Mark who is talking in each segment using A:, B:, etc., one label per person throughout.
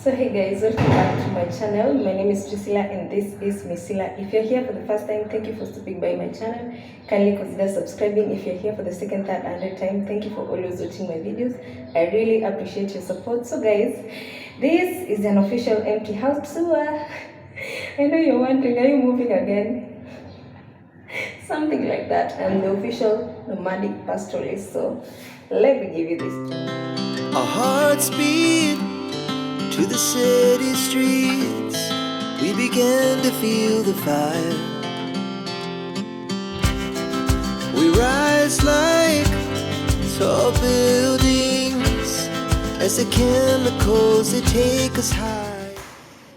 A: So hey guys, welcome back to my channel. My name is Priscilla and this is Missilla. If you're here for the first time, thank you for stopping by my channel. Kindly consider subscribing. If you're here for the second, third, and third time, thank you for always watching my videos. I really appreciate your support. So guys, this is an official empty house tour. I know you're wondering, are you moving again? Something like that. I'm the official nomadic pastoralist, so let me give you this.
B: Our hearts beat to the city streets. We began to feel the fire. We rise like tall buildings as the chemicals, they take us high.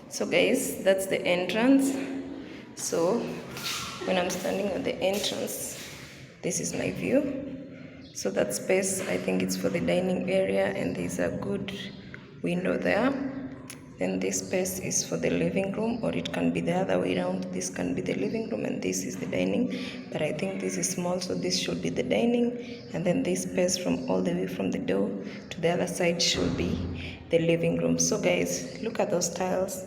A: So guys, that's the entrance. So when I'm standing at the entrance, this is my view. So that space, I think it's for the dining area, and there's a good window there. Then this space is for the living room, or it can be the other way around. This can be the living room and this is the dining, but I think this is small, so this should be the dining, and then this space from all the way from the door to the other side should be the living room. So guys, look at those tiles.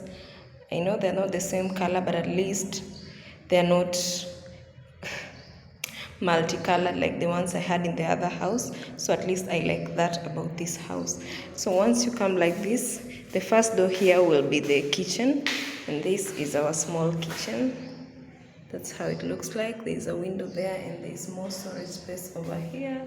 A: I know they're not the same color, but at least they're not multicolored like the ones I had in the other house. So at least I like that about this house. So once you come like this, the first door here will be the kitchen, and this is our small kitchen. That's how it looks like. There's a window there, and there's more storage space over here.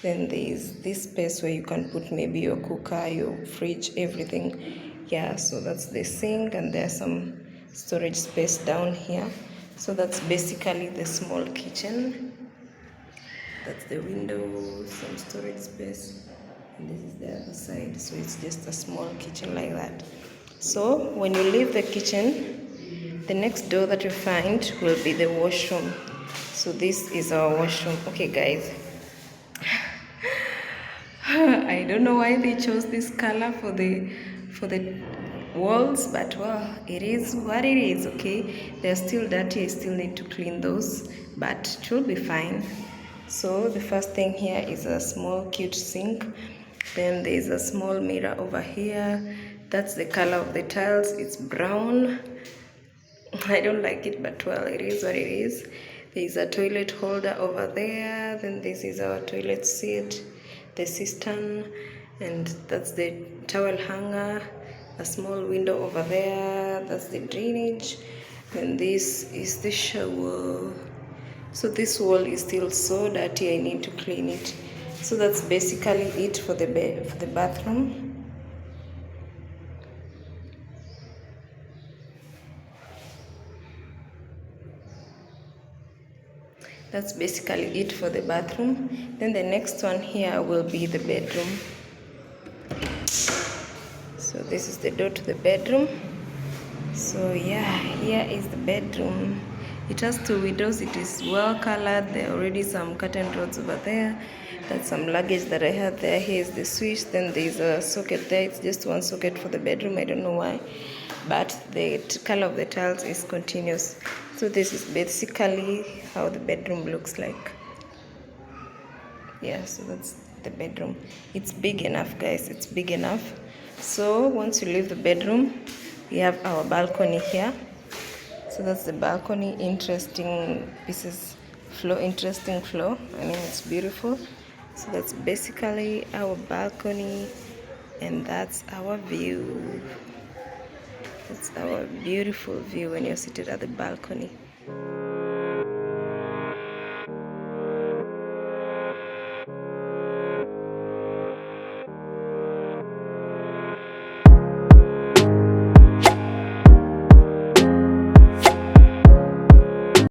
A: Then there's this space where you can put maybe your cooker, your fridge, everything. Yeah, so that's the sink, and there's some storage space down here. So that's basically the small kitchen. That's the window, some storage space, and this is the other side. So it's just a small kitchen like that. So when you leave the kitchen, the next door that you find will be the washroom. So this is our washroom. Okay guys, I don't know why they chose this color for the walls, but well, it is what it is. Okay, they're still dirty. I still need to clean those, but it will be fine. So the first thing here is a small cute sink. Then there's a small mirror over here. That's the color of the tiles. It's brown. I don't like it, but well, it is what it is. There's a toilet holder over there. Then this is our toilet seat, the cistern, and that's the towel hanger. A small window over there. That's the drainage. And this is the shower. So this wall is still so dirty, I need to clean it. So that's basically it for the bathroom. That's basically it for the bathroom. Then the next one here will be the bedroom. So this is the door to the bedroom. So yeah, here is the bedroom. It has 2 windows. It is well colored. There are already some curtain rods over there. That's some luggage that I had there. Here's the switch. Then there's a socket there. It's just one socket for the bedroom. I don't know why, but the color of the tiles is continuous. So this is basically how the bedroom looks like. Yeah, so that's the bedroom. It's big enough, guys. It's big enough. So once you leave the bedroom, we have our balcony here. So that's the balcony. Interesting pieces, interesting floor. I mean, it's beautiful. So that's basically our balcony, and that's our view. That's our beautiful view when you're seated at the balcony.